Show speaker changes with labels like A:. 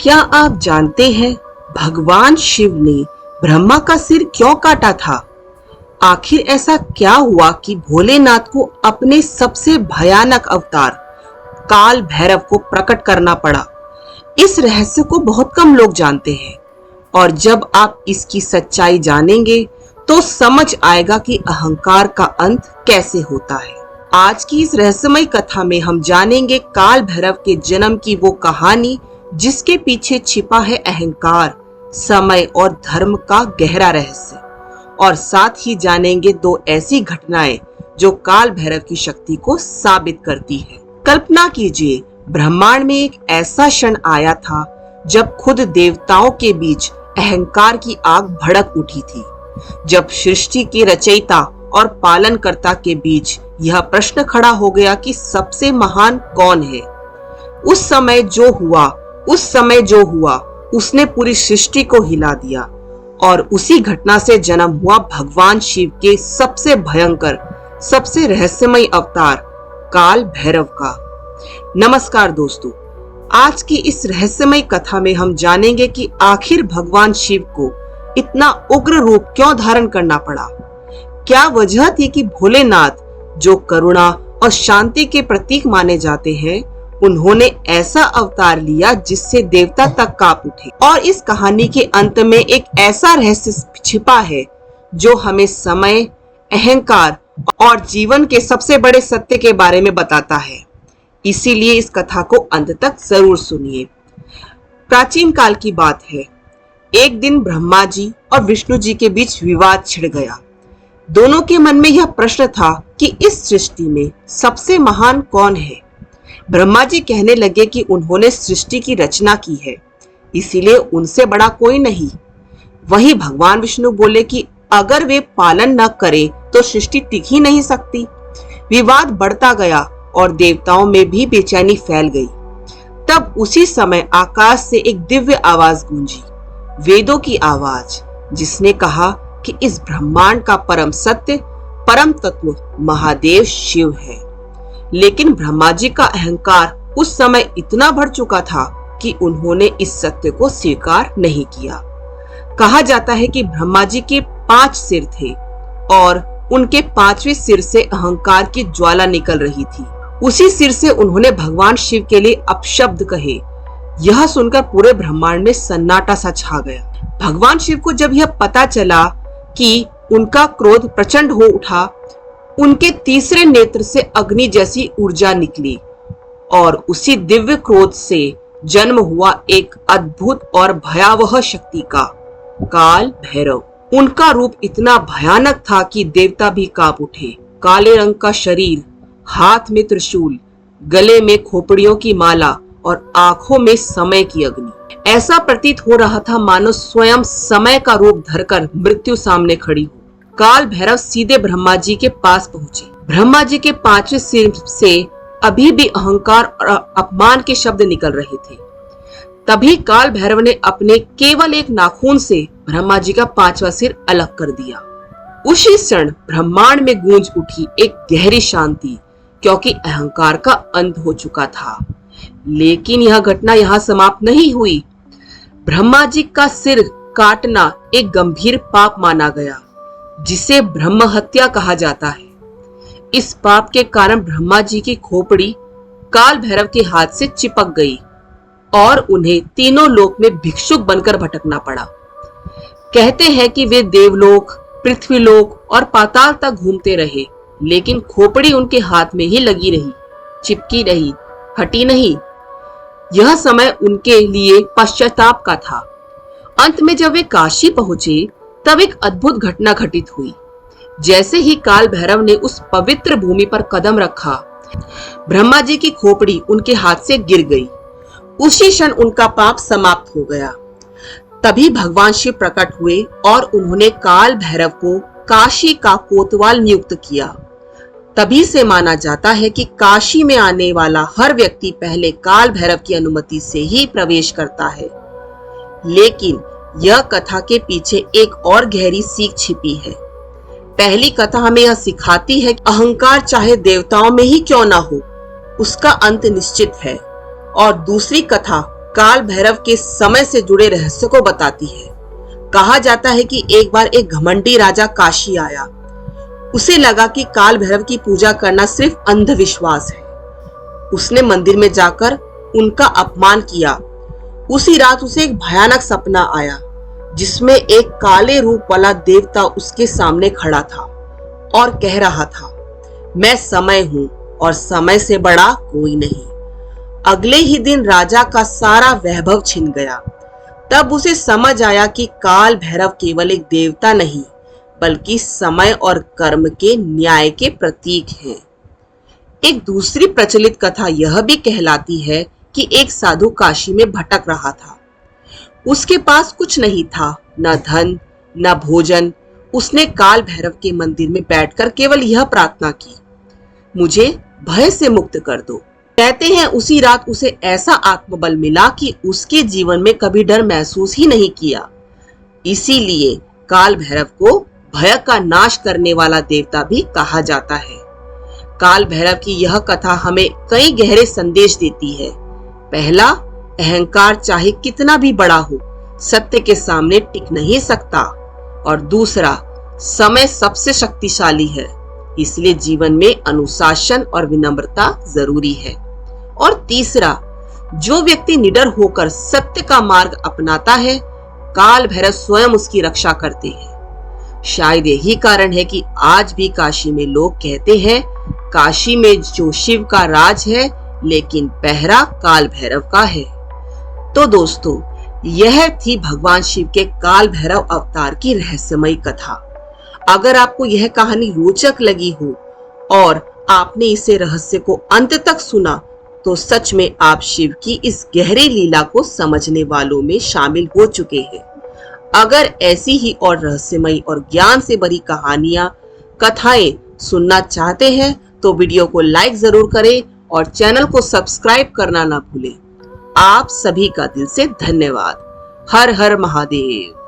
A: क्या आप जानते हैं भगवान शिव ने ब्रह्मा का सिर क्यों काटा था? आखिर ऐसा क्या हुआ कि भोलेनाथ को अपने सबसे भयानक अवतार काल भैरव को प्रकट करना पड़ा? इस रहस्य को बहुत कम लोग जानते हैं और जब आप इसकी सच्चाई जानेंगे तो समझ आएगा कि अहंकार का अंत कैसे होता है। आज की इस रहस्यमय कथा में हम जानेंगे काल भैरव के जन्म की वो कहानी जिसके पीछे छिपा है अहंकार, समय और धर्म का गहरा रहस्य, और साथ ही जानेंगे दो ऐसी घटनाएं जो काल भैरव की शक्ति को साबित करती है। कल्पना कीजिए, ब्रह्मांड में एक ऐसा क्षण आया था जब खुद देवताओं के बीच अहंकार की आग भड़क उठी थी। जब सृष्टि के रचयिता और पालनकर्ता के बीच यह प्रश्न खड़ा हो गया कि सबसे महान कौन है। उस समय जो हुआ उसने पूरी सृष्टि को हिला दिया और उसी घटना से जन्म हुआ भगवान शिव के सबसे भयंकर, सबसे रहस्यमय अवतार काल भैरव का। नमस्कार दोस्तों, आज की इस रहस्यमय कथा में हम जानेंगे कि आखिर भगवान शिव को इतना उग्र रूप क्यों धारण करना पड़ा। क्या वजह थी कि भोलेनाथ, जो करुणा और शांति के प्रतीक माने जाते हैं, उन्होंने ऐसा अवतार लिया जिससे देवता तक कांप उठे। और इस कहानी के अंत में एक ऐसा रहस्य छिपा है जो हमें समय, अहंकार और जीवन के सबसे बड़े सत्य के बारे में बताता है। इसीलिए इस कथा को अंत तक जरूर सुनिए। प्राचीन काल की बात है। एक दिन ब्रह्मा जी और विष्णु जी के बीच विवाद छिड़ गया। दोनों के मन में यह प्रश्न था कि इस सृष्टि में सबसे महान कौन है। ब्रह्मा जी कहने लगे कि उन्होंने सृष्टि की रचना की है, इसीलिए उनसे बड़ा कोई नहीं। वहीं भगवान विष्णु बोले कि अगर वे पालन न करें तो सृष्टि टिक ही नहीं सकती। विवाद बढ़ता गया और देवताओं में भी बेचैनी फैल गई। तब उसी समय आकाश से एक दिव्य आवाज गूंजी, वेदों की आवाज, जिसने कहा कि इस ब्रह्मांड का परम सत्य, परम तत्व महादेव शिव है। लेकिन ब्रह्मा जी का अहंकार उस समय इतना बढ़ चुका था कि उन्होंने इस सत्य को स्वीकार नहीं किया। कहा जाता है कि ब्रह्मा जी के 5 सिर थे और उनके 5वें सिर से अहंकार की ज्वाला निकल रही थी। उसी सिर से उन्होंने भगवान शिव के लिए अपशब्द कहे। यह सुनकर पूरे ब्रह्मांड में सन्नाटा सा छा गया। भगवान शिव को जब यह पता चला कि उनका क्रोध प्रचंड हो उठा, उनके तीसरे नेत्र से अग्नि जैसी ऊर्जा निकली और उसी दिव्य क्रोध से जन्म हुआ एक अद्भुत और भयावह शक्ति का काल भैरव। उनका रूप इतना भयानक था कि देवता भी कांप उठे। काले रंग का शरीर, हाथ में त्रिशूल, गले में खोपड़ियों की माला और आंखों में समय की अग्नि। ऐसा प्रतीत हो रहा था मानो स्वयं समय का रूप धरकर मृत्यु सामने खड़ी हो। काल भैरव सीधे ब्रह्मा जी के पास पहुंचे। ब्रह्मा जी के 5वें सिर से अभी भी अहंकार और अपमान के शब्द निकल रहे थे। तभी काल भैरव ने अपने केवल एक नाखून से ब्रह्मा जी का 5वां सिर अलग कर दिया। उसी क्षण ब्रह्मांड में गूंज उठी एक गहरी शांति, क्योंकि अहंकार का अंत हो चुका था। लेकिन यह घटना यहाँ समाप्त नहीं हुई। ब्रह्मा जी का सिर काटना एक गंभीर पाप माना गया, जिसे ब्रह्म हत्या कहा जाता है। इस पाप के कारण ब्रह्मा जी की खोपड़ी काल भैरव के हाथ से चिपक गई और उन्हें तीनों लोक में भिक्षुक बनकर भटकना पड़ा। कहते हैं कि वे देवलोक, पृथ्वीलोक और पाताल तक घूमते रहे, लेकिन खोपड़ी उनके हाथ में ही लगी रही, चिपकी रही, हटी नहीं। यह समय उनके लिए पश्चाताप का था। अंत में जब वे काशी पहुंचे तब एक अद्भुत घटना घटित हुई। जैसे ही काल भैरव ने उस पवित्र भूमि पर कदम रखा, ब्रह्मा जी की खोपड़ी उनके हाथ से गिर गई। उसी क्षण उनका पाप समाप्त हो गया। तभी भगवान शिव प्रकट हुए और उन्होंने काल भैरव को काशी का कोतवाल नियुक्त किया। तभी से माना जाता है कि काशी में आने वाला हर व्यक्ति पहले काल भैरव की अनुमति से ही प्रवेश करता है। लेकिन यह कथा के पीछे एक और गहरी सीख छिपी है। पहली कथा हमें यह सिखाती है कि अहंकार चाहे देवताओं में ही क्यों ना हो, उसका अंत निश्चित है। और दूसरी कथा काल भैरव के समय से जुड़े रहस्य को बताती है। कहा जाता है कि एक बार एक घमंडी राजा काशी आया। उसे लगा कि काल भैरव की पूजा करना सिर्फ अंधविश्वास है। उसने मंदिर में जाकर उनका अपमान किया। उसी रात उसे एक भयानक सपना आया जिसमें एक काले रूप वाला देवता उसके सामने खड़ा था और कह रहा था, मैं समय हूं और समय से बड़ा कोई नहीं। अगले ही दिन राजा का सारा वैभव छिन गया। तब उसे समझ आया कि काल भैरव केवल एक देवता नहीं बल्कि समय और कर्म के न्याय के प्रतीक हैं। एक दूसरी प्रचलित कथा यह भी कहलाती है कि एक साधु काशी में भटक रहा था। उसके पास कुछ नहीं था, न धन न भोजन। उसने काल भैरव के मंदिर में बैठकर केवल यह प्रार्थना की, मुझे भय से मुक्त कर दो। कहते हैं उसी रात उसे ऐसा आत्मबल मिला कि उसके जीवन में कभी डर महसूस ही नहीं किया। इसीलिए काल भैरव को भय का नाश करने वाला देवता भी कहा जाता है। काल भैरव की यह कथा हमें कई गहरे संदेश देती है। पहला, अहंकार चाहे कितना भी बड़ा हो, सत्य के सामने टिक नहीं सकता। और दूसरा, समय सबसे शक्तिशाली है, इसलिए जीवन में अनुशासन और विनम्रता जरूरी है। और तीसरा, जो व्यक्ति निडर होकर सत्य का मार्ग अपनाता है, काल भैरव स्वयं उसकी रक्षा करते हैं। शायद यही कारण है कि आज भी काशी में लोग कहते हैं, काशी में जो शिव का राज है लेकिन पहरा काल भैरव का है। तो दोस्तों, यह थी भगवान शिव के काल भैरव अवतार की रहस्यमयी कथा। अगर आपको यह कहानी रोचक लगी हो और आपने इसे रहस्य को अंत तक सुना तो सच में आप शिव की इस गहरी लीला को समझने वालों में शामिल हो चुके हैं। अगर ऐसी ही और रहस्यमयी और ज्ञान से भरी कहानियां, कथाएं सुनना चाहते हैं तो वीडियो को लाइक जरूर करें और चैनल को सब्सक्राइब करना ना भूलें। आप सभी का दिल से धन्यवाद। हर हर महादेव।